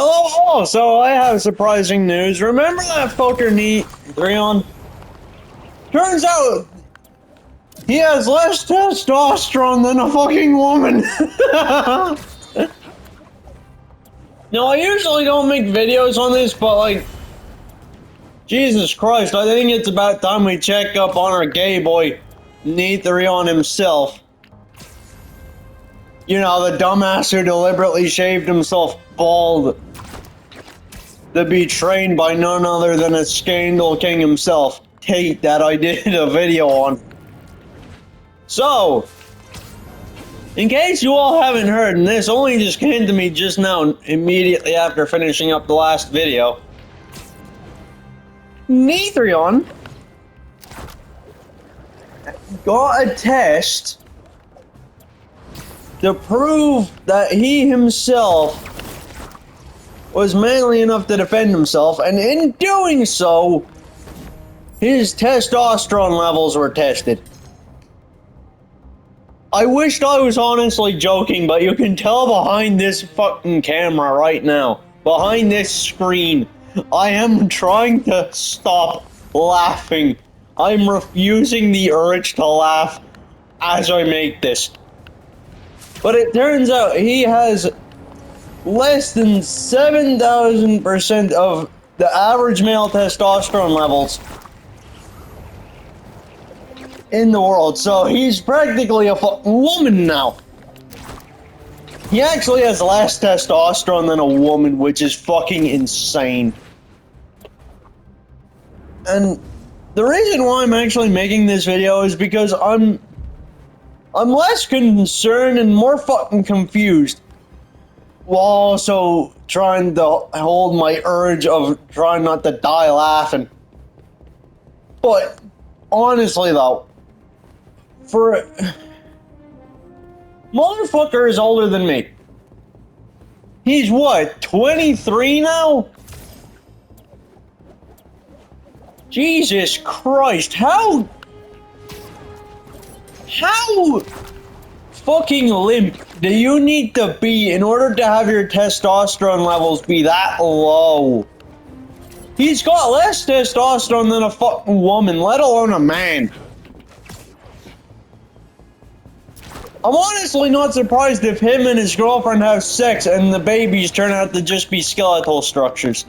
Hello, so I have surprising news. Remember that fucker N30n? Turns out he has less testosterone than a fucking woman. Now, I usually don't make videos on this, but like, Jesus Christ, I think it's about time we check up on our gay boy, N30n himself. You know, the dumbass who deliberately shaved himself bald to be trained by none other than a scandal king himself, Tate, that I did a video on. So, in case you all haven't heard, and this only just came to me just now, immediately after finishing up the last video, N30n got a test to prove that he himself was manly enough to defend himself, and in doing so, his testosterone levels were tested. I wished I was honestly joking, but you can tell behind this fucking camera right now, behind this screen, I am trying to stop laughing. I'm refusing the urge to laugh as I make this. But it turns out he has less than 7,000% of the average male testosterone levels in the world. So he's practically a fucking woman now. He actually has less testosterone than a woman, which is fucking insane. And the reason why I'm actually making this video is because I'm less concerned and more fucking confused, while also trying to hold my urge of trying not to die laughing. But honestly though, motherfucker is older than me. He's what, 23 now? Jesus Christ, how fucking limp do you need to be in order to have your testosterone levels be that low? He's got less testosterone than a fucking woman, let alone a man. I'm honestly not surprised if him and his girlfriend have sex and the babies turn out to just be skeletal structures.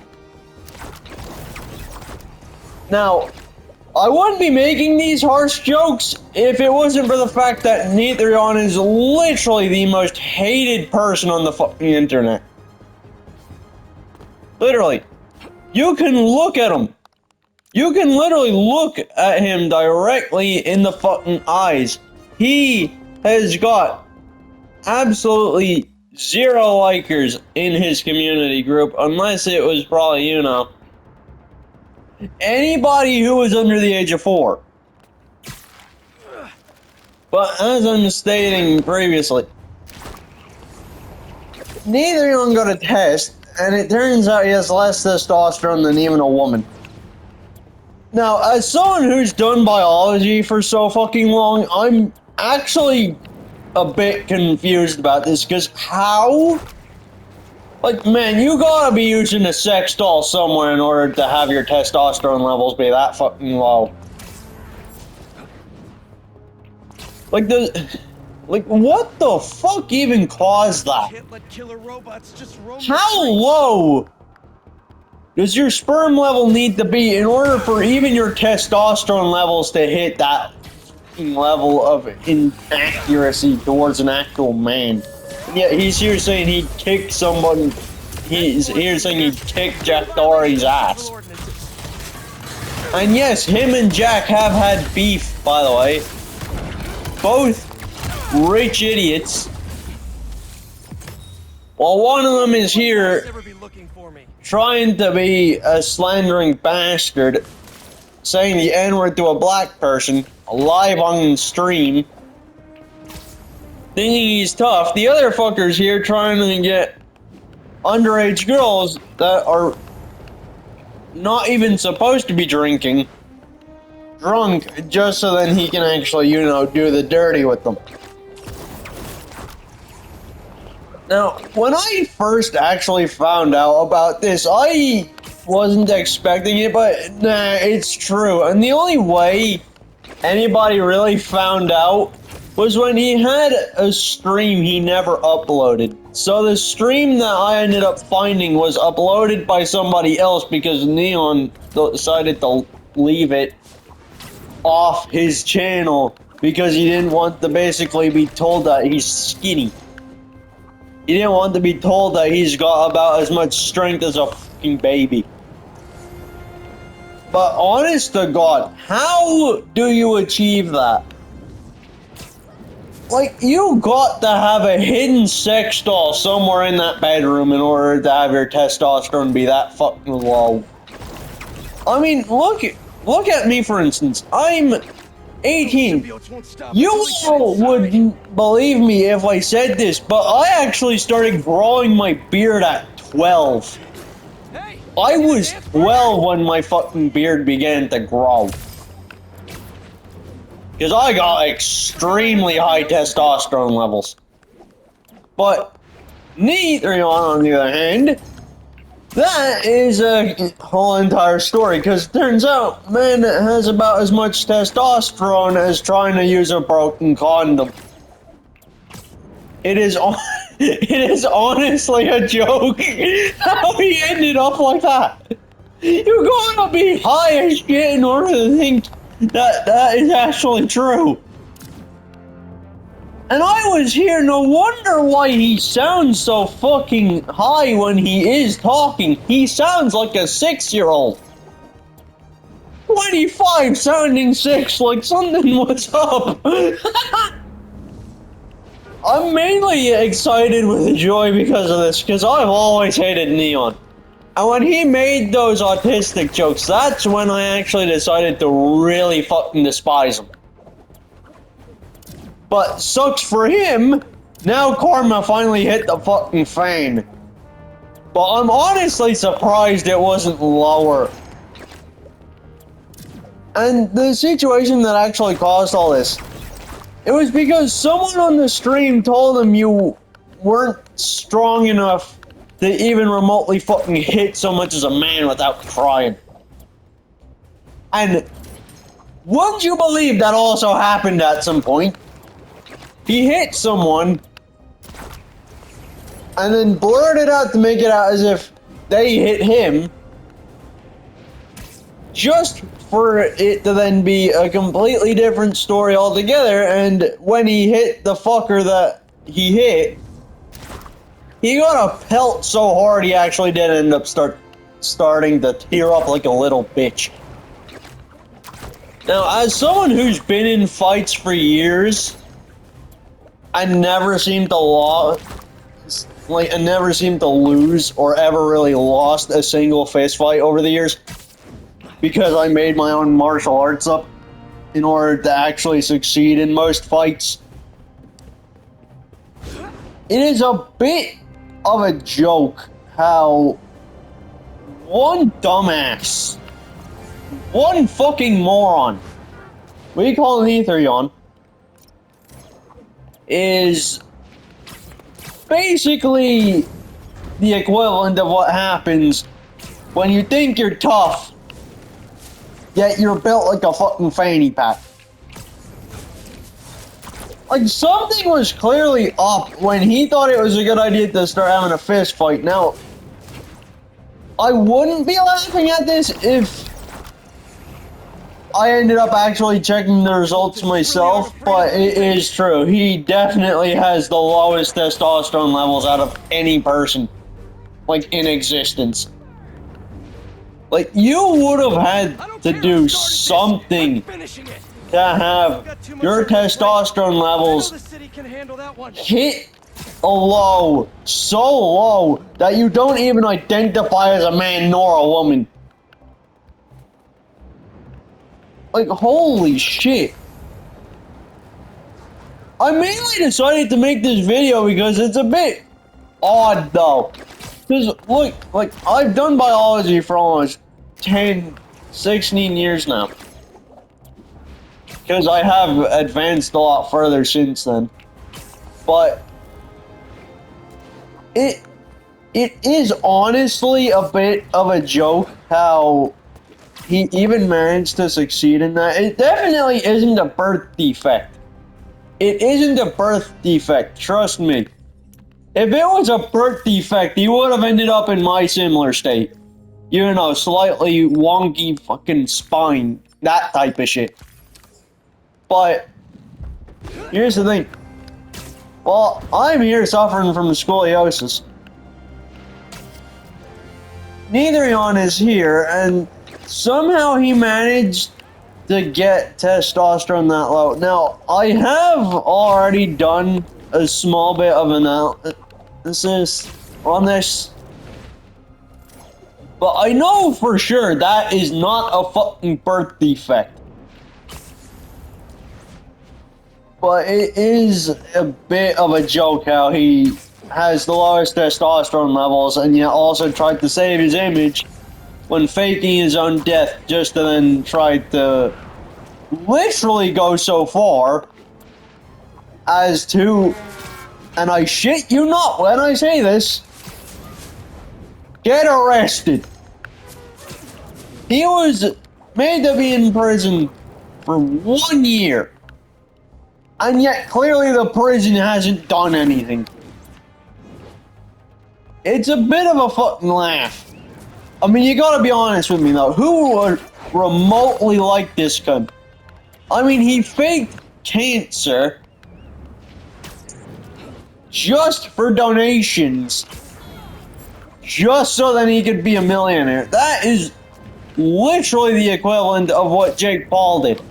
Now, I wouldn't be making these harsh jokes if it wasn't for the fact that N30n is literally the most hated person on the fucking internet. Literally. You can look at him. You can literally look at him directly in the fucking eyes. He has got absolutely 0 likers in his community group, unless it was probably, you know, anybody who was under the age of 4. But as I'm stating previously, N30n got a test, and it turns out he has less testosterone than even a woman. Now, as someone who's done biology for so fucking long, I'm actually a bit confused about this, because how? Like, man, you gotta be using a sex doll somewhere in order to have your testosterone levels be that fucking low. Like, what the fuck even caused that? How low does your sperm level need to be in order for even your testosterone levels to hit that level of inaccuracy towards an actual man? Yeah, he's here saying he kicked someone. He's here saying he kicked Jack Doherty's ass. And yes, him and Jack have had beef, by the way. Both rich idiots. While one of them is here trying to be a slandering bastard, saying the N-word to a black person live on stream, thinking he's tough. The other fucker's here trying to get underage girls that are not even supposed to be drinking drunk just so then he can actually, you know, do the dirty with them. Now, when I first actually found out about this, I wasn't expecting it, but nah, it's true. And the only way anybody really found out was when he had a stream he never uploaded. So the stream that I ended up finding was uploaded by somebody else because Neon decided to leave it off his channel because he didn't want to basically be told that he's skinny. He didn't want to be told that he's got about as much strength as a fucking baby. But honest to God, how do you achieve that? Like, you got to have a hidden sex doll somewhere in that bedroom in order to have your testosterone be that fucking low. I mean, look at me for instance. I'm 18. You all wouldn't believe me if I said this, but I actually started growing my beard at 12. I was 12 when my fucking beard began to grow. Because I got extremely high testosterone levels. But N30n, on the other hand, that is a whole entire story, because it turns out man has about as much testosterone as trying to use a broken condom. It is honestly a joke how he ended up like that. You gotta be high as shit in order to think that is actually true. And I was here, no wonder why he sounds so fucking high when he is talking. He sounds like a 6-year-old. 25 sounding 6, like something was up. I'm mainly excited with joy because of this, because I've always hated Neon. And when he made those autistic jokes, that's when I actually decided to really fucking despise him. But sucks for him, now karma finally hit the fucking fan. But I'm honestly surprised it wasn't lower. And the situation that actually caused all this, it was because someone on the stream told him you weren't strong enough to even remotely fucking hit so much as a man without crying. And wouldn't you believe that also happened at some point? He hit someone and then blurted out to make it out as if they hit him, just for it to then be a completely different story altogether. And when he hit the fucker that he hit, he got a pelt so hard he actually did end up starting to tear up like a little bitch. Now, as someone who's been in fights for years, I never seemed to lose or ever really lost a single fist fight over the years, because I made my own martial arts up in order to actually succeed in most fights. It is a bit of a joke how one dumbass, one fucking moron, we call him N30n, is basically the equivalent of what happens when you think you're tough, yet you're built like a fucking fanny pack. Like, something was clearly up when he thought it was a good idea to start having a fist fight. Now, I wouldn't be laughing at this if I ended up actually checking the results myself, but it is true. He definitely has the lowest testosterone levels out of any person, like, in existence. Like, you would have had to do something to have your testosterone levels hit a low, so low that you don't even identify as a man nor a woman. Like, holy shit. I mainly decided to make this video because it's a bit odd, though. Because, look, like, I've done biology for almost 10, 16 years now. Because I have advanced a lot further since then. But it is honestly a bit of a joke how he even managed to succeed in that. It definitely isn't a birth defect. It isn't a birth defect, trust me. If it was a birth defect, he would have ended up in my similar state. You know, slightly wonky fucking spine, that type of shit. But here's the thing. Well, I'm here suffering from scoliosis. N30n is here, and somehow he managed to get testosterone that low. Now, I have already done a small bit of analysis on this, but I know for sure that is not a fucking birth defect. But it is a bit of a joke how he has the lowest testosterone levels and yet also tried to save his image when faking his own death just to then try to literally go so far as to, and I shit you not when I say this, get arrested. He was made to be in prison for 1 year. And yet, clearly the prison hasn't done anything. It's a bit of a fucking laugh. I mean, you gotta be honest with me though. Who would remotely like this cunt? I mean, he faked cancer just for donations. Just so that he could be a millionaire. That is literally the equivalent of what Jake Paul did.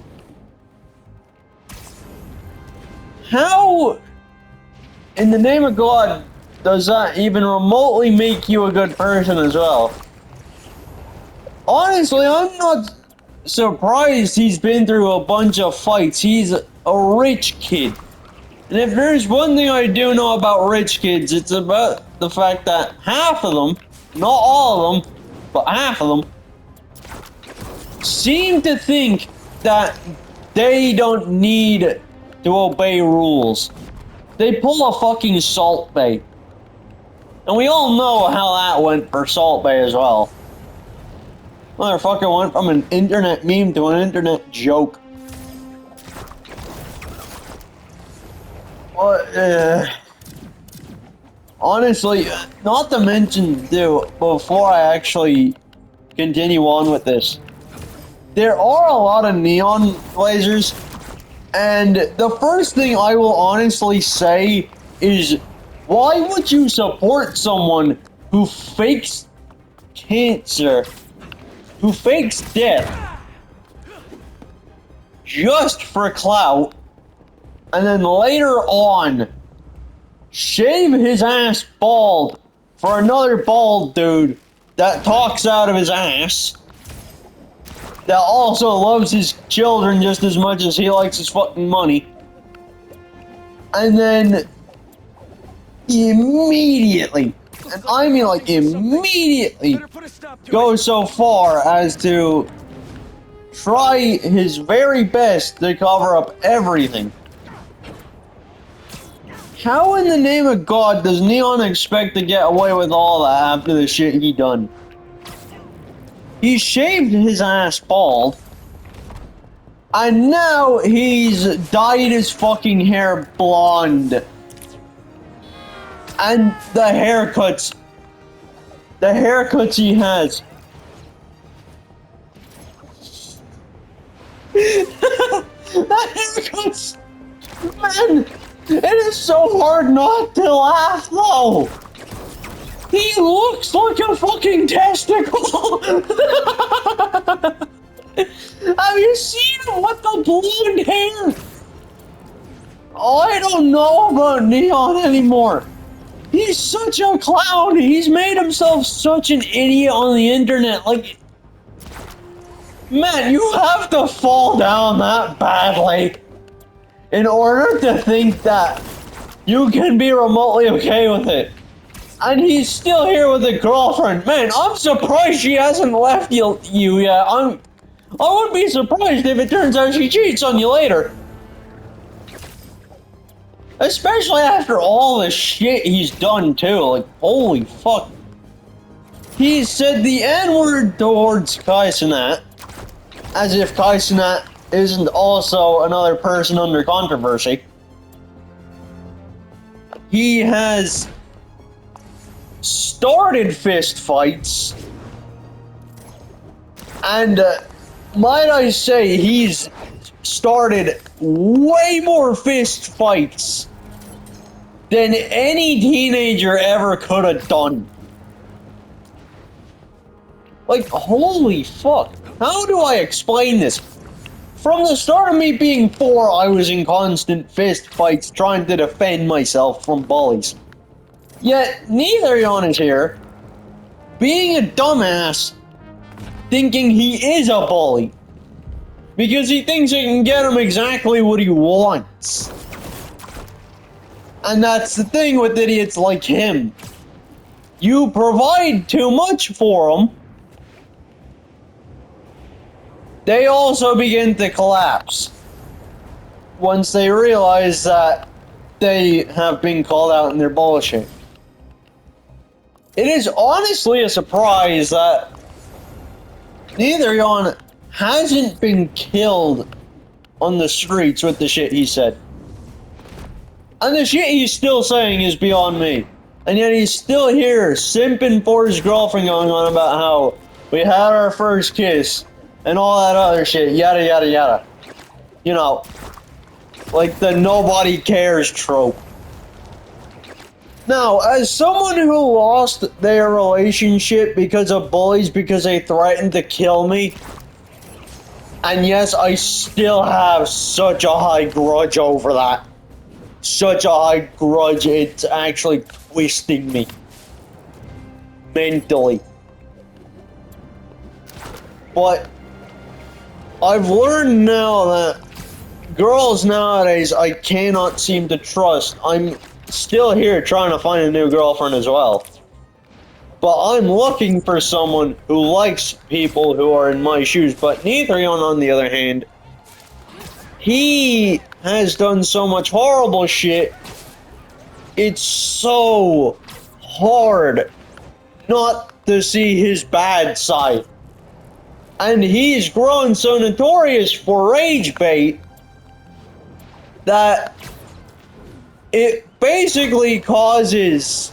How, in the name of God, does that even remotely make you a good person as well? Honestly, I'm not surprised he's been through a bunch of fights. He's a rich kid. And if there's one thing I do know about rich kids, it's about the fact that half of them, not all of them, but half of them, seem to think that they don't need to obey rules. They pull a fucking Salt Bae. And we all know how that went for Salt Bae as well. Motherfucker went from an internet meme to an internet joke. But, honestly, not to mention, too, before I actually continue on with this, there are a lot of neon lasers. And the first thing I will honestly say is, why would you support someone who fakes cancer, who fakes death, just for clout, and then later on, shave his ass bald for another bald dude that talks out of his ass, that also loves his children just as much as he likes his fucking money, and then immediately, and I mean like immediately, go so far as to try his very best to cover up everything. How in the name of God does N30n expect to get away with all that after the shit he done? He shaved his ass bald, and now he's dyed his fucking hair blonde. And the haircuts he has. The haircuts, man, it is so hard not to laugh though. He looks like a fucking testicle! Have you seen him with the blonde hair? Oh, I don't know about N30n anymore. He's such a clown. He's made himself such an idiot on the internet. Like, man, you have to fall down that badly in order to think that you can be remotely okay with it. And he's still here with a girlfriend. Man, I'm surprised she hasn't left you yet. I wouldn't be surprised if it turns out she cheats on you later. Especially after all the shit he's done too. Like, holy fuck. He said the N-word towards Kaisenat, as if Kaisenat isn't also another person under controversy. He has started fist fights, and might I say, he's started way more fist fights than any teenager ever could have done. Like, holy fuck. How do I explain this? From the start of me being 4, I was in constant fist fights trying to defend myself from bullies. Yet, N30n is here, being a dumbass, thinking he is a bully. Because he thinks he can get him exactly what he wants. And that's the thing with idiots like him. You provide too much for them, they also begin to collapse once they realize that they have been called out in their bullshit. It is honestly a surprise that N30n hasn't been killed on the streets with the shit he said. And the shit he's still saying is beyond me. And yet he's still here simping for his girlfriend, going on about how we had our first kiss and all that other shit, yada yada yada. You know, like the nobody cares trope. Now, as someone who lost their relationship because of bullies because they threatened to kill me, and yes, I still have such a high grudge over that. Such a high grudge, it's actually twisting me mentally. But I've learned now that girls nowadays I cannot seem to trust. I'm still here trying to find a new girlfriend as well. But I'm looking for someone who likes people who are in my shoes. But N30n, on the other hand, he has done so much horrible shit. It's so hard not to see his bad side. And he's grown so notorious for rage bait that it basically causes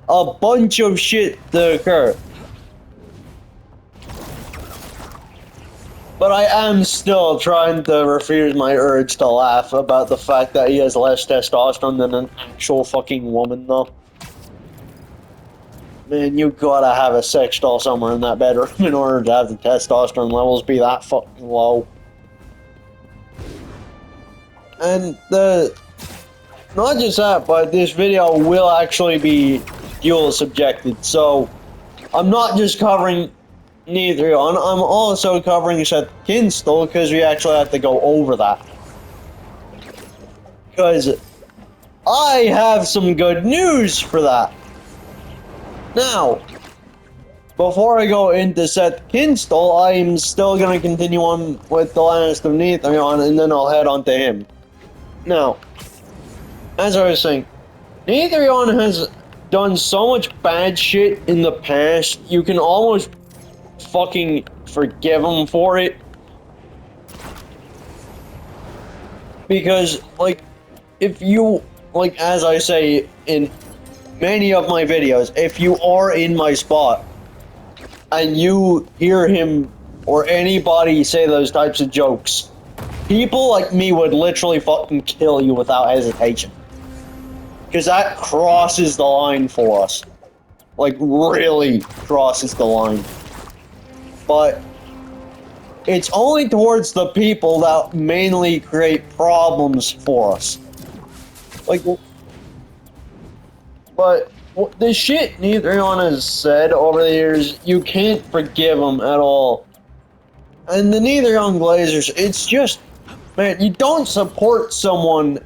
a bunch of shit to occur. But I am still trying to refuse my urge to laugh about the fact that he has less testosterone than an actual fucking woman, though. Man, you gotta have a sex doll somewhere in that bedroom in order to have the testosterone levels be that fucking low. And not just that, but this video will actually be dual subjected, so I'm not just covering N30n, I'm also covering Seth Kinstal, because we actually have to go over that. Because I have some good news for that. Now, before I go into Seth Kinstal, I'm still going to continue on with the last of N30n, and then I'll head on to him. Now, as I was saying, N30n has done so much bad shit in the past, you can almost fucking forgive him for it. Because, like, if you, like, as I say in many of my videos, if you are in my spot and you hear him or anybody say those types of jokes, people like me would literally fucking kill you without hesitation. Because that crosses the line for us. Like, really crosses the line. But it's only towards the people that mainly create problems for us. Like, but the shit N30n has said over the years, you can't forgive him at all. And the N30n Glazers, it's just, man, you don't support someone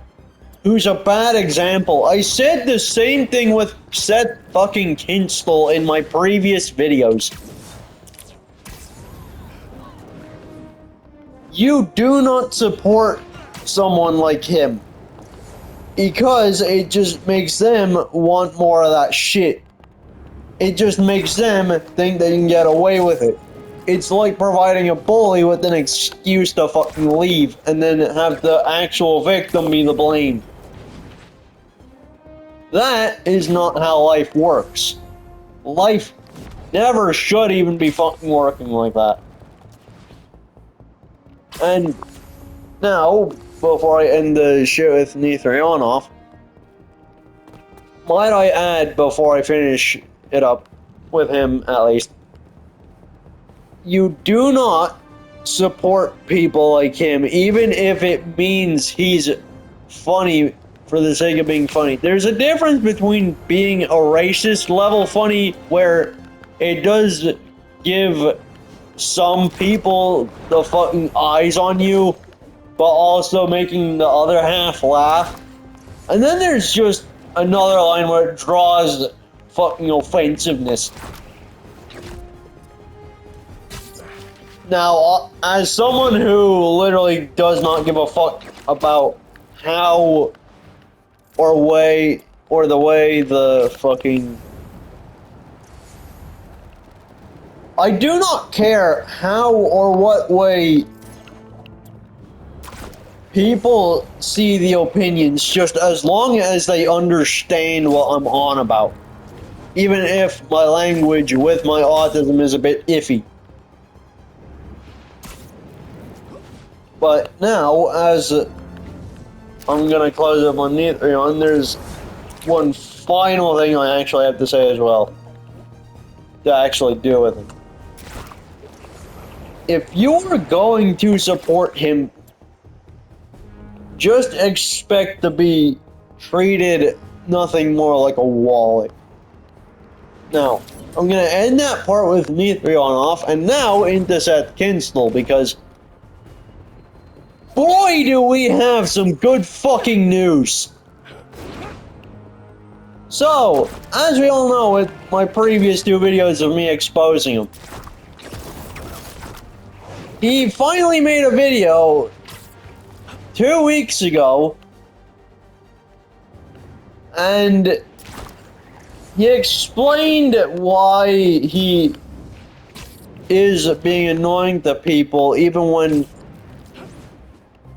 who's a bad example. I said the same thing with Seth fucking Kinstal in my previous videos. You do not support someone like him. because it just makes them want more of that shit. It just makes them think they can get away with it. It's like providing a bully with an excuse to fucking leave and then have the actual victim be the blame. That is not how life works. Life never should even be fucking working like that. And now, before I end the shit with N30n off, might I add before I finish it up with him at least, you do not support people like him, even if it means he's funny for the sake of being funny. There's a difference between being a racist level funny, where it does give some people the fucking eyes on you, but also making the other half laugh. And then there's just another line where it draws fucking offensiveness. Now, as someone who literally does not give a fuck about how or the way the fucking... I do not care how or what way people see the opinions, just as long as they understand what I'm on about. Even if my language with my autism is a bit iffy. But now, as I'm gonna close up on N30n, there's one final thing I actually have to say as well. To actually deal with it. If you are going to support him, just expect to be treated nothing more like a wallet. Now, I'm gonna end that part with N30n off, and now into Seth Kinstal, because boy do we have some good fucking news! So, as we all know with my previous 2 videos of me exposing him, he finally made a video 2 weeks ago, and he explained why he is being annoying to people, even when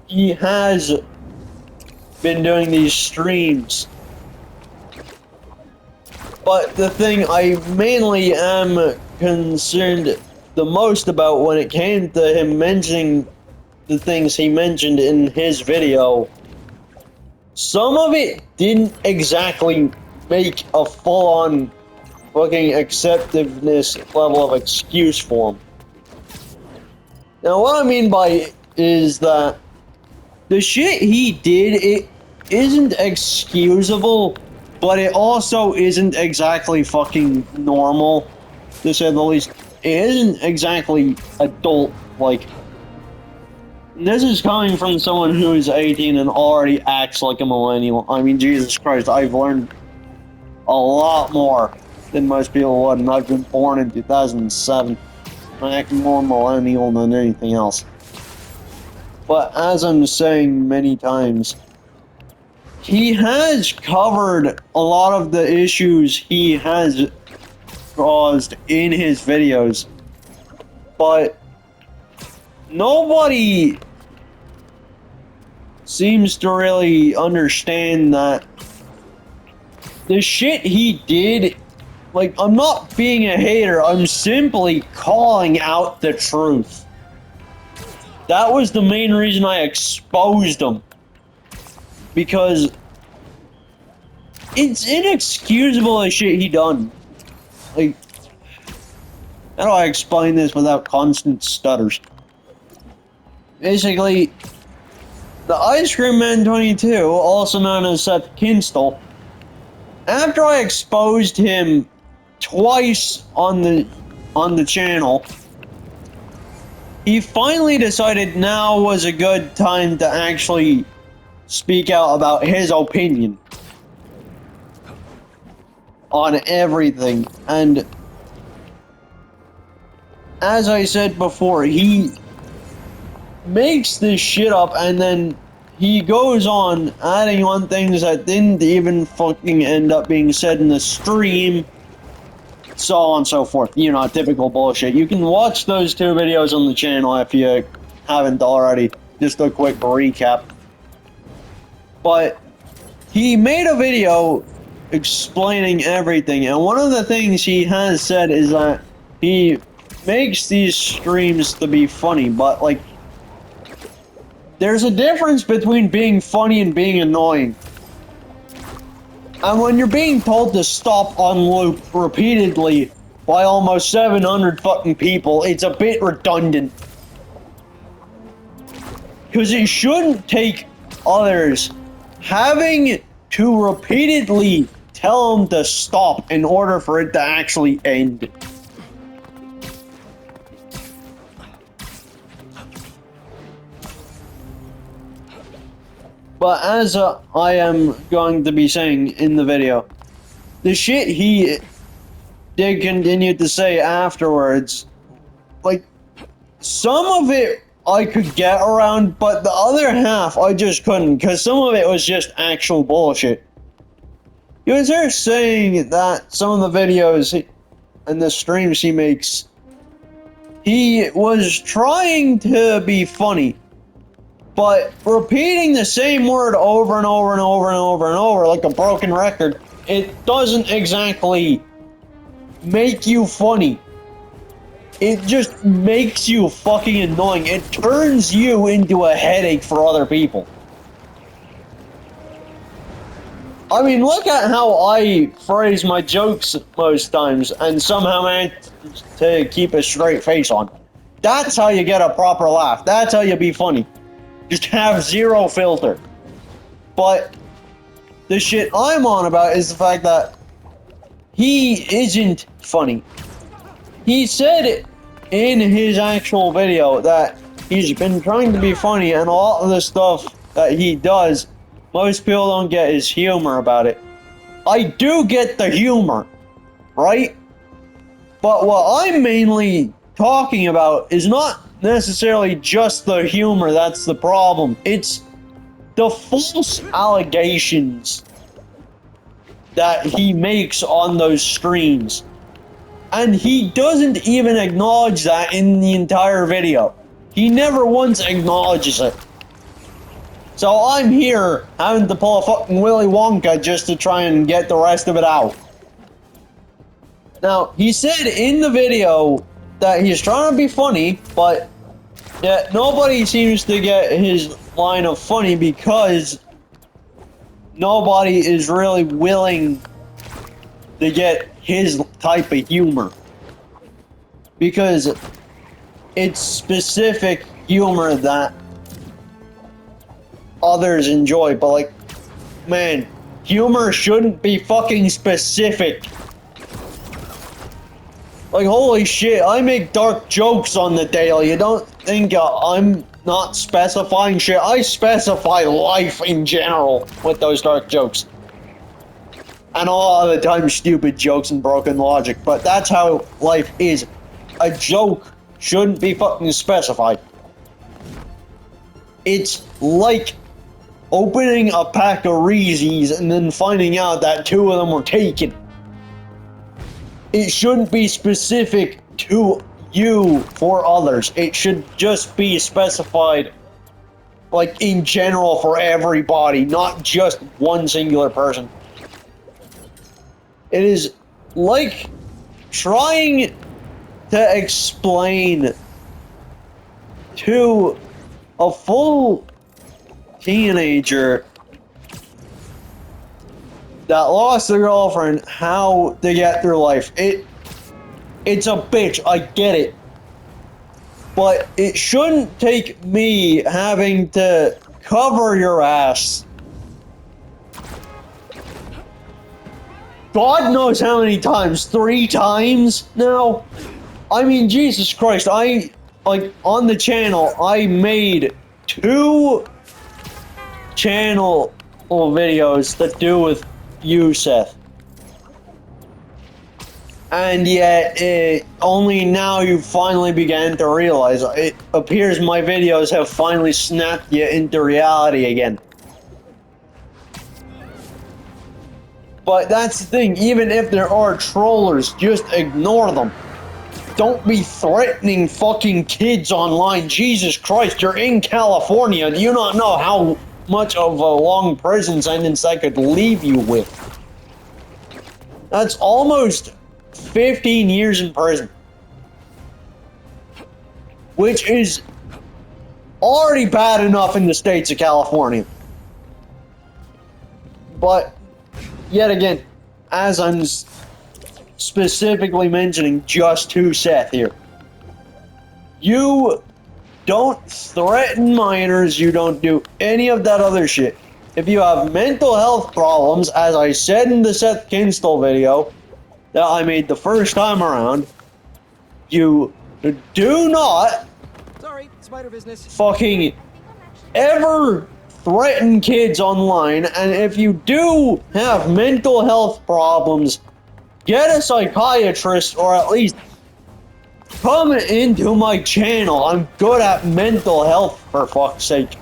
he has been doing these streams. But the thing I mainly am concerned the most about when it came to him mentioning the things he mentioned in his video, some of it didn't exactly make a full-on fucking acceptiveness level of excuse for him. Now what I mean by is that the shit he did, it isn't excusable, but it also isn't exactly fucking normal, to say the least. It isn't exactly adult-like. This is coming from someone who is 18 and already acts like a millennial. I mean, Jesus Christ, I've learned a lot more than most people would, and I've been born in 2007. I act more millennial than anything else. But as I'm saying many times, he has covered a lot of the issues he has caused in his videos, but nobody seems to really understand that the shit he did, like, I'm not being a hater, I'm simply calling out the truth. That was the main reason I exposed him. Because it's inexcusable the shit he done. Like, how do I explain this without constant stutters? Basically, the Ice Cream Man 22, also known as Seth Kinstal, after I exposed him twice on the channel, he finally decided now was a good time to actually speak out about his opinion on everything. And as I said before, he makes this shit up and then he goes on adding on things that didn't even fucking end up being said in the stream, so on and so forth. You know, typical bullshit. You can watch those 2 videos on the channel if you haven't already. Just a quick recap. But he made a video explaining everything, and one of the things he has said is that he makes these streams to be funny, but like, there's a difference between being funny and being annoying. And when you're being told to stop on loop repeatedly by almost 700 fucking people, it's a bit redundant. Because it shouldn't take others having to repeatedly tell them to stop in order for it to actually end. But as I am going to be saying in the video, the shit he did continue to say afterwards, like, some of it I could get around, but the other half I just couldn't, because some of it was just actual bullshit. He was there saying that some of the videos and the streams he makes, he was trying to be funny, but repeating the same word over and over and over and over and over like a broken record, it doesn't exactly make you funny. It just makes you fucking annoying. It turns you into a headache for other people. I mean, look at how I phrase my jokes most times and somehow manage to keep a straight face on. That's how you get a proper laugh. That's how you be funny. Just have zero filter. But the shit I'm on about is the fact that he isn't funny. He said in his actual video that he's been trying to be funny, and a lot of the stuff that he does, most people don't get his humor about it. I do get the humor, right? But what I'm mainly talking about is not necessarily just the humor that's the problem. It's the false allegations that he makes on those streams. And he doesn't even acknowledge that in the entire video. He never once acknowledges it. So I'm here having to pull a fucking Willy Wonka just to try and get the rest of it out. Now, he said in the video that he's trying to be funny, but yet nobody seems to get his line of funny because nobody is really willing to get his type of humor, because it's specific humor that others enjoy. But like, man, humor shouldn't be fucking specific. Like, holy shit, I make dark jokes on the daily. You don't think I'm not specifying shit? I specify life in general with those dark jokes. And a lot of the time, stupid jokes and broken logic. But that's how life is. A joke shouldn't be fucking specified. It's like opening a pack of Reese's and then finding out that 2 of them were taken. It shouldn't be specific to you for others. It should just be specified, like, in general for everybody, not just one singular person. It is like trying to explain to a full teenager that lost their girlfriend how to get through life. It's a bitch, I get it. But it shouldn't take me having to cover your ass God knows how many times, 3 times now? I mean, Jesus Christ, like, on the channel, I made 2 channel videos that do with you, Seth. And yet, only now you finally began to realize. It appears my videos have finally snapped you into reality again. But that's the thing, even if there are trollers, just ignore them. Don't be threatening fucking kids online. Jesus Christ, you're in California. Do you not know how much of a long prison sentence I could leave you with? That's almost 15 years in prison. Which is already bad enough in the states of California. But yet again, as I'm specifically mentioning just to Seth here, you don't threaten minors, you don't do any of that other shit. If you have mental health problems, as I said in the Seth Kinstal video that I made the first time around, you do not spider business. fucking ever threaten kids online, and if you do have mental health problems, get a psychiatrist or at least come into my channel. I'm good at mental health, for fuck's sake.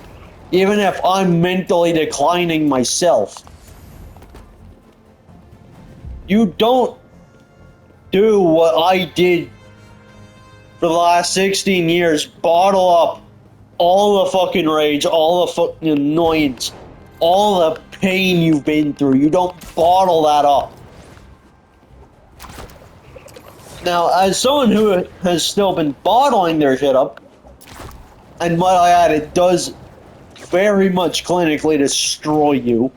Even if I'm mentally declining myself. You don't do what I did for the last 16 years. Bottle up all the fucking rage, all the fucking annoyance, all the pain you've been through. You don't bottle that up. Now, as someone who has still been bottling their shit up, and might I add, it does very much clinically destroy you.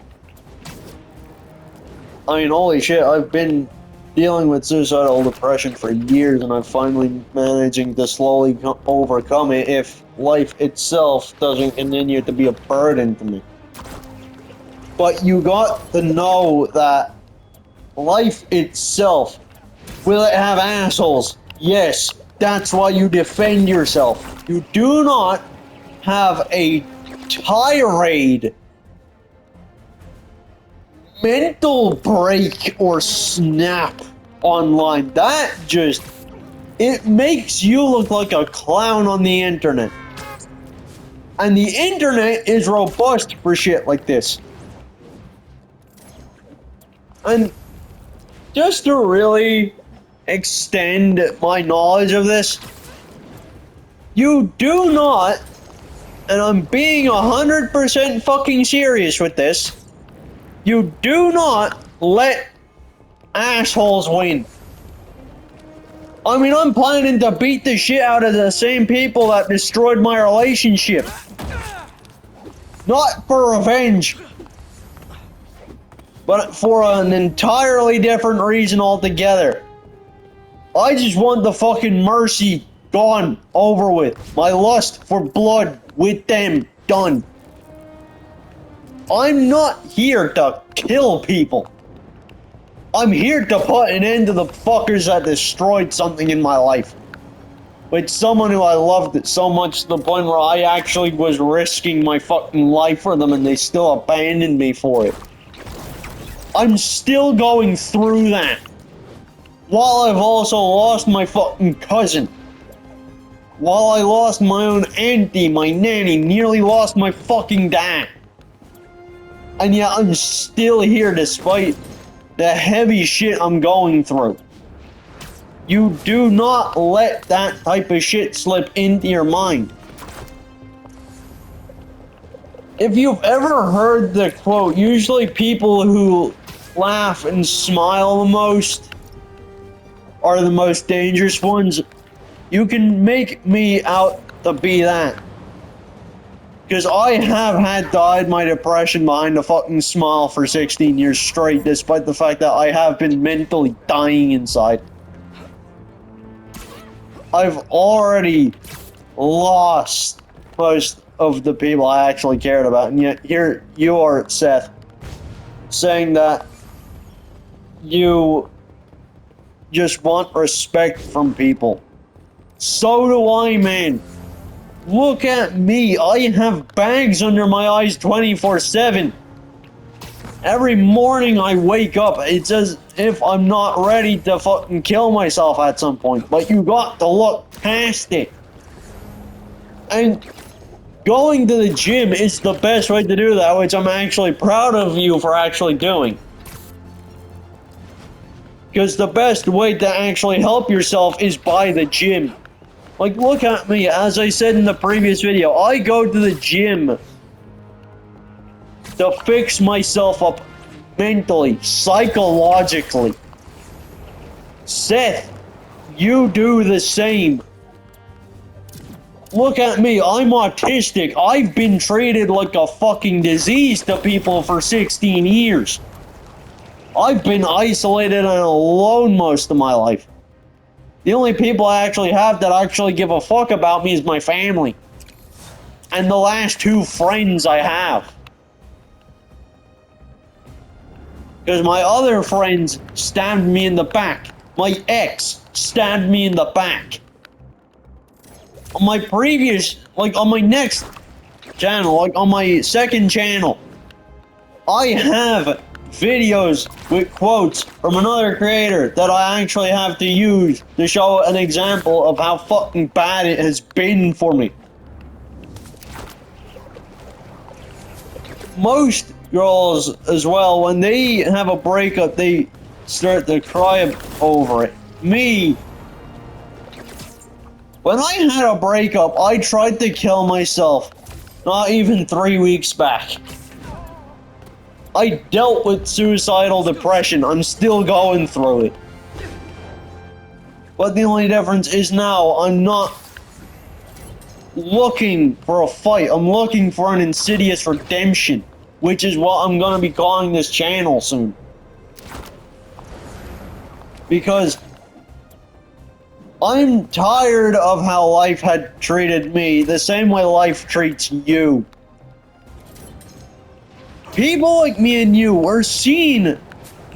I mean, holy shit, I've been dealing with suicidal depression for years, and I'm finally managing to slowly overcome it if life itself doesn't continue to be a burden to me. But you got to know that life itself, will it have assholes? Yes, that's why you defend yourself. You do not have a tirade, mental break, or snap online. That just, it makes you look like a clown on the internet. And the internet is robust for shit like this. And just to really extend my knowledge of this, you do not, and I'm being 100% fucking serious with this, you do not let assholes win. I mean, I'm planning to beat the shit out of the same people that destroyed my relationship. Not for revenge, but for an entirely different reason altogether. I just want the fucking mercy gone, over with. My lust for blood with them done. I'm not here to kill people. I'm here to put an end to the fuckers that destroyed something in my life. With someone who I loved so much to the point where I actually was risking my fucking life for them and they still abandoned me for it. I'm still going through that. While I've also lost my fucking cousin. While I lost my own auntie, my nanny, nearly lost my fucking dad. And yet I'm still here despite the heavy shit I'm going through. You do not let that type of shit slip into your mind. If you've ever heard the quote, usually people who laugh and smile the most are the most dangerous ones. You can make me out to be that. Because I have had to hide my depression behind a fucking smile for 16 years straight, despite the fact that I have been mentally dying inside. I've already lost most of the people I actually cared about, and yet here you are, Seth, saying that you just want respect from people. So do I, man. Look at me. I have bags under my eyes 24/7. Every morning I wake up, it's as if I'm not ready to fucking kill myself at some point. But you got to look past it. And going to the gym is the best way to do that, which I'm actually proud of you for actually doing. Because the best way to actually help yourself is by the gym. Like, look at me, as I said in the previous video, I go to the gym to fix myself up mentally, psychologically. Seth, you do the same. Look at me, I'm autistic. I've been treated like a fucking disease to people for 16 years. I've been isolated and alone most of my life. The only people I actually have that actually give a fuck about me is my family. And the last 2 friends I have. Because my other friends stabbed me in the back. My ex stabbed me in the back. On my previous, like on my next channel, like on my second channel, I have videos with quotes from another creator that I actually have to use to show an example of how fucking bad it has been for me. Most girls as well, when they have a breakup, they start to cry over it. Me, when I had a breakup, I tried to kill myself not even 3 weeks back. I dealt with suicidal depression. I'm still going through it. But the only difference is now I'm not looking for a fight. I'm looking for an insidious redemption, which is what I'm going to be calling this channel soon. Because I'm tired of how life had treated me the same way life treats you. People like me and you are seen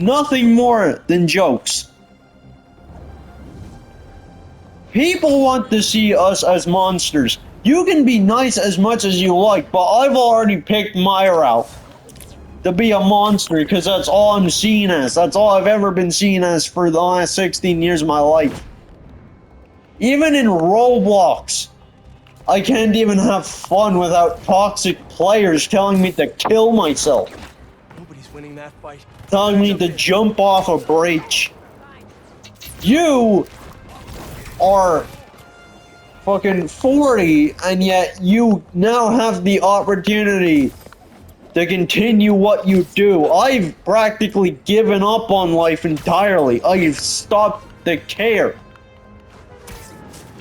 nothing more than jokes. People want to see us as monsters. You can be nice as much as you like, but I've already picked my route to be a monster because that's all I'm seen as. That's all I've ever been seen as for the last 16 years of my life. Even in Roblox, I can't even have fun without toxic players telling me to kill myself. Nobody's winning that fight. Telling me to jump off a bridge. You are fucking 40, and yet you now have the opportunity to continue what you do. I've practically given up on life entirely. I've stopped to care.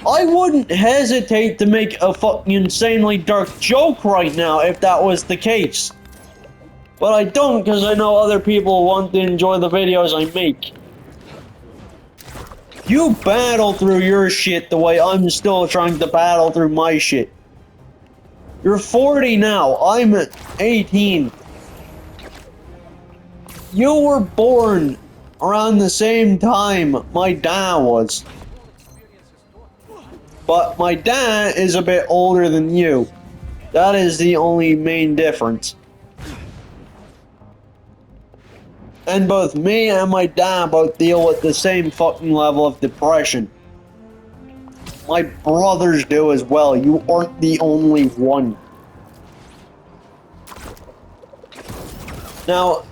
I wouldn't hesitate to make a fucking insanely dark joke right now if that was the case. But I don't, because I know other people want to enjoy the videos I make. You battle through your shit the way I'm still trying to battle through my shit. You're 40 now, I'm 18. You were born around the same time my dad was. But my dad is a bit older than you. That is the only main difference. And both me and my dad both deal with the same fucking level of depression. My brothers do as well. You aren't the only one. Now,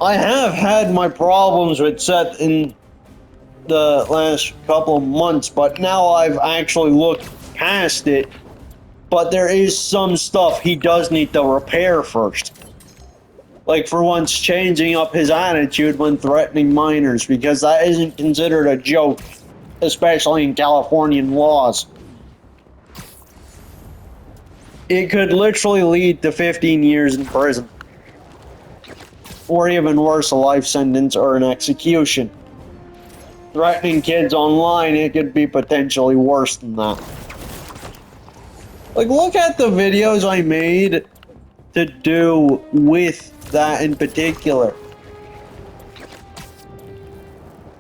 I have had my problems with Seth in the last couple of months, but now I've actually looked past it. But there is some stuff he does need to repair first. Like, for once, changing up his attitude when threatening minors, because that isn't considered a joke, especially in Californian laws. It could literally lead to 15 years in prison. Or even worse, a life sentence or an execution. Threatening kids online, it could be potentially worse than that. Like, look at the videos I made to do with that in particular.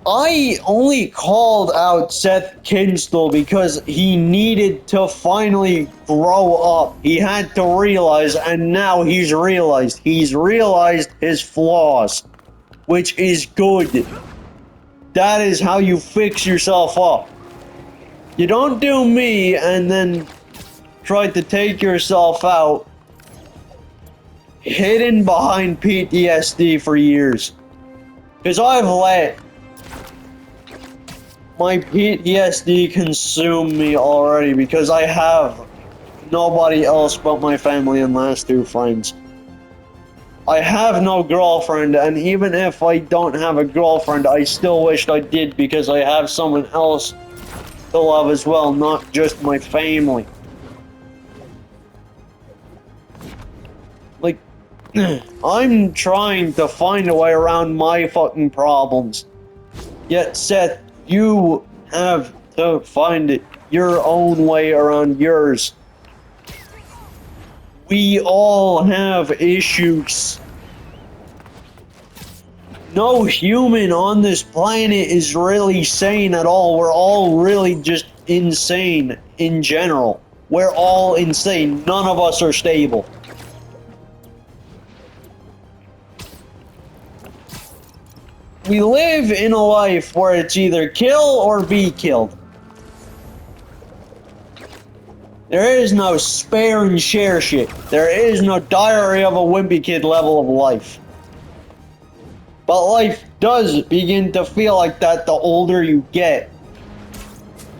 I only called out Seth Kinstal because he needed to finally grow up. He had to realize, and now he's realized. He's realized his flaws, which is good. That is how you fix yourself up. You don't do me and then try to take yourself out hidden behind PTSD for years. Because I've let my PTSD consume me already because I have nobody else but my family and last two friends. I have no girlfriend, and even if I don't have a girlfriend, I still wished I did because I have someone else to love as well, not just my family. Like, I'm trying to find a way around my fucking problems. Yet, Seth, you have to find your own way around yours. We all have issues. No human on this planet is really sane at all. We're all really just insane in general. We're all insane. None of us are stable. We live in a life where it's either kill or be killed. There is no spare and share shit. There is no Diary of a Wimpy Kid level of life. But life does begin to feel like that the older you get.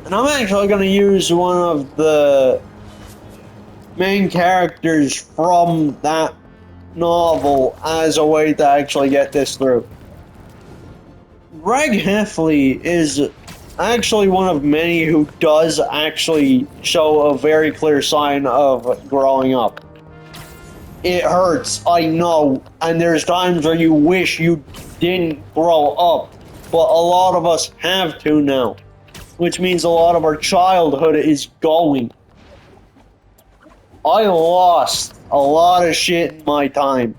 And I'm actually going to use one of the main characters from that novel as a way to actually get this through. Greg Heffley is actually one of many who does actually show a very clear sign of growing up. It hurts, I know, and there's times where you wish you didn't grow up, but a lot of us have to now, which means a lot of our childhood is going. I lost a lot of shit in my time.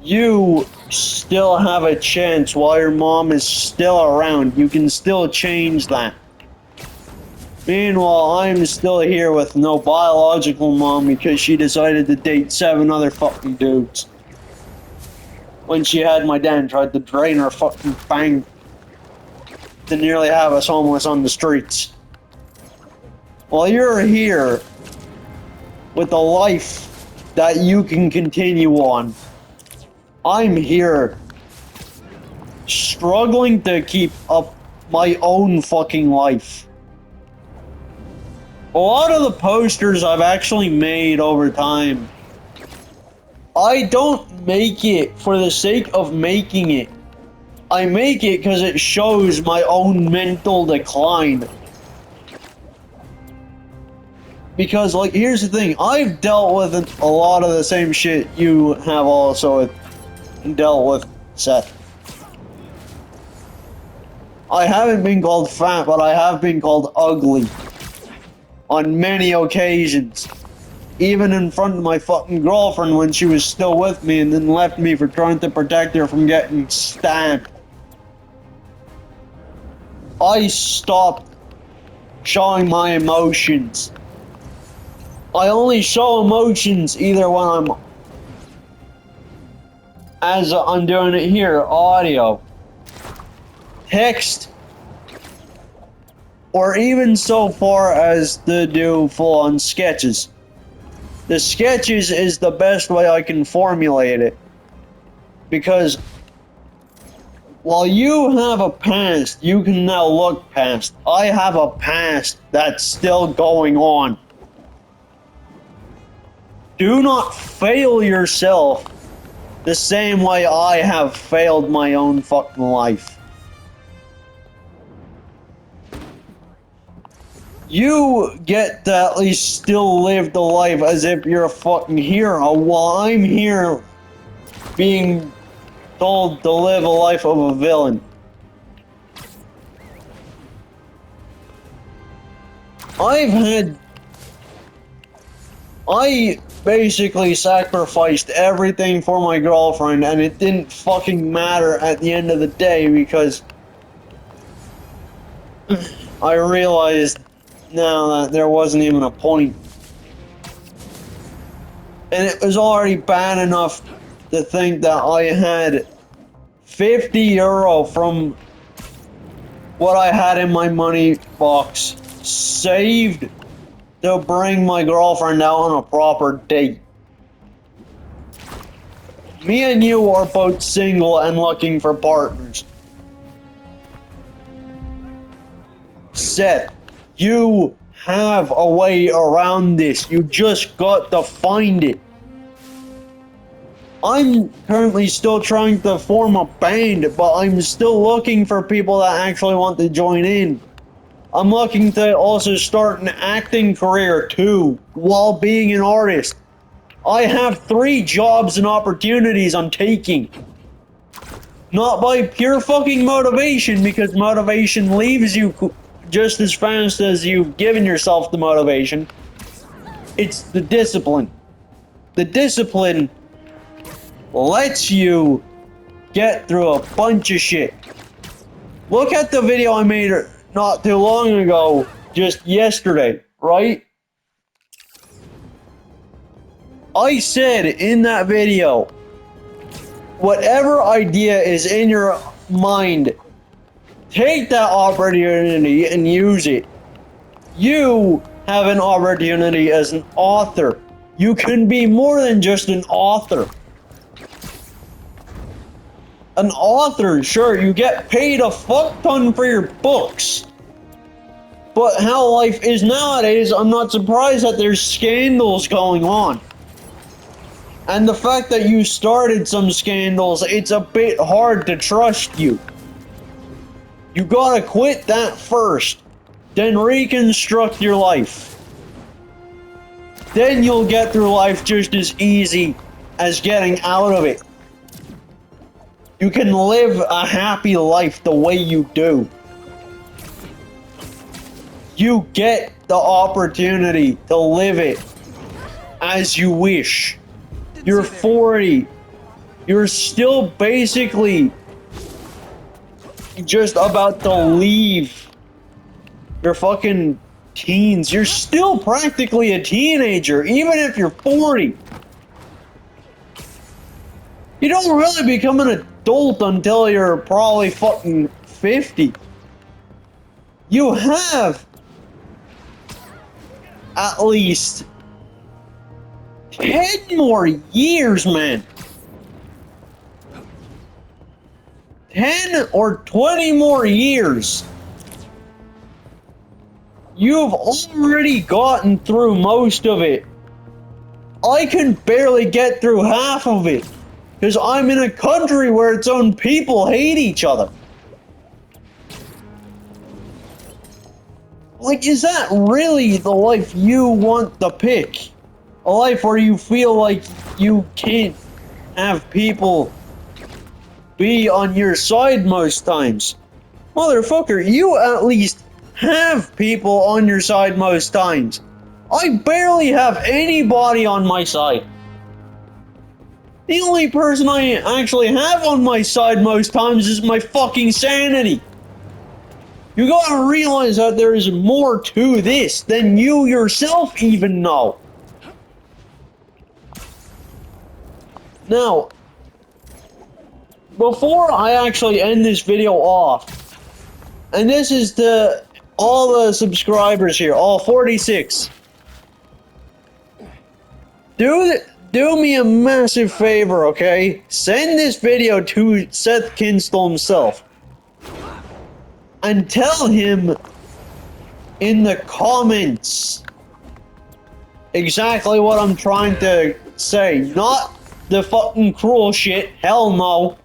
You still have a chance while your mom is still around. You can still change that. Meanwhile, I'm still here with no biological mom because she decided to date 7 other fucking dudes. When she had my dad and tried to drain her fucking bank to nearly have us homeless on the streets. While you're here with a life that you can continue on, I'm here struggling to keep up my own fucking life. A lot of the posters I've actually made over time, I don't make it for the sake of making it. I make it because it shows my own mental decline. Because, like, here's the thing, I've dealt with a lot of the same shit you have also dealt with, Seth. I haven't been called fat, but I have been called ugly. On many occasions. Even in front of my fucking girlfriend when she was still with me and then left me for trying to protect her from getting stabbed. I stopped showing my emotions. I only show emotions either when I'm, as I'm doing it here, audio, text, or even so far as to do full-on sketches. The sketches is the best way I can formulate it. Because while you have a past, you can now look past. I have a past that's still going on. Do not fail yourself the same way I have failed my own fucking life. You get to at least still live the life as if you're a fucking hero, while I'm here being told to live a life of a villain. I basically sacrificed everything for my girlfriend, and it didn't fucking matter at the end of the day because I realized now that there wasn't even a point. And it was already bad enough to think that I had 50 euro from what I had in my money box saved to bring my girlfriend out on a proper date. Me and you are both single and looking for partners. Seth, you have a way around this. You just got to find it. I'm currently still trying to form a band, but I'm still looking for people that actually want to join in. I'm looking to also start an acting career too, while being an artist. I have 3 jobs and opportunities I'm taking. Not by pure fucking motivation, because motivation leaves you just as fast as you've given yourself the motivation. It's the discipline. The discipline lets you get through a bunch of shit. Look at the video I made not too long ago, just yesterday, right? I said in that video, whatever idea is in your mind, take that opportunity and use it. You have an opportunity as an author. You can be more than just an author. An author, sure, you get paid a fuck ton for your books. But how life is nowadays, I'm not surprised that there's scandals going on. And the fact that you started some scandals, it's a bit hard to trust you. You gotta quit that first, then reconstruct your life. Then you'll get through life just as easy as getting out of it. You can live a happy life the way you do. You get the opportunity to live it as you wish. You're 40. You're still basically just about to leave your fucking teens. You're still practically a teenager, even if you're 40. You don't really become an adult until you're probably fucking 50. You have at least 10 more years, man. 10 or 20 more years. You've already gotten through most of it. I can barely get through half of it. Because I'm in a country where its own people hate each other. Like, is that really the life you want to pick? A life where you feel like you can't have people be on your side most times? Motherfucker, you at least have people on your side most times. I barely have anybody on my side. The only person I actually have on my side most times is my fucking sanity. You gotta realize that there is more to this than you yourself even know. Now, before I actually end this video off, and this is to all the subscribers here, all 46, do me a massive favor, okay? Send this video to Seth Kinstal himself. And tell him in the comments exactly what I'm trying to say. Not the fucking cruel shit. Hell no.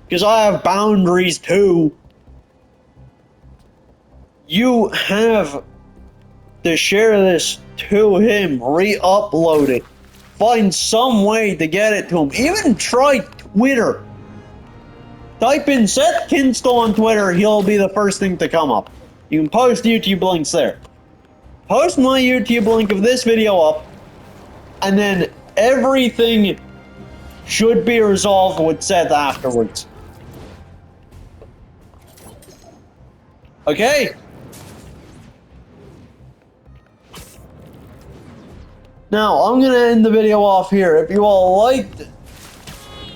Because I have boundaries too. You have to share this to him. Re-upload it. Find some way to get it to him. Even try Twitter. Type in Seth Kinstal on Twitter, he'll be the first thing to come up. You can post YouTube links there. Post my YouTube link of this video up. and then everything should be resolved with Seth afterwards. Okay? Now, I'm gonna end the video off here. If you all liked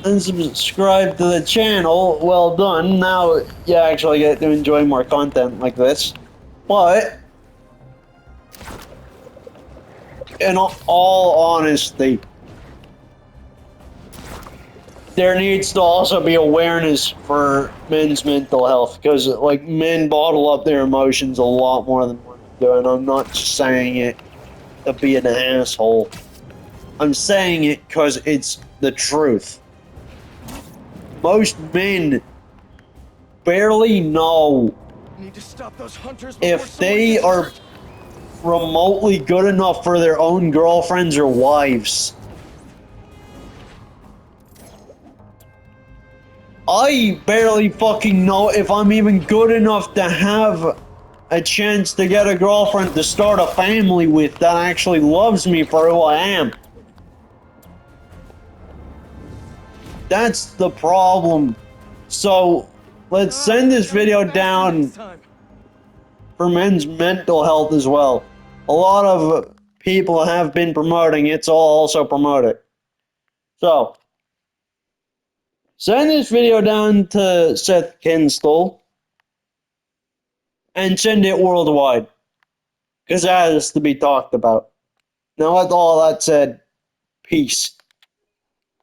and subscribe to the channel, well done. Now you actually get to enjoy more content like this. But, in all honesty, there needs to also be awareness for men's mental health, because like men bottle up their emotions a lot more than women do, and I'm not just saying it to be an asshole. I'm saying it because it's the truth. Most men barely know Need to stop those hunters before if someone they gets are hurt. remotely good enough for their own girlfriends or wives. I barely fucking know if I'm even good enough to have a chance to get a girlfriend to start a family with that actually loves me for who I am. That's the problem. So, let's send this video down for men's mental health as well. A lot of people have been promoting it, so I'll also promote it. So, send this video down to Seth Kinstal and send it worldwide, because that has to be talked about. Now, with all that said, peace.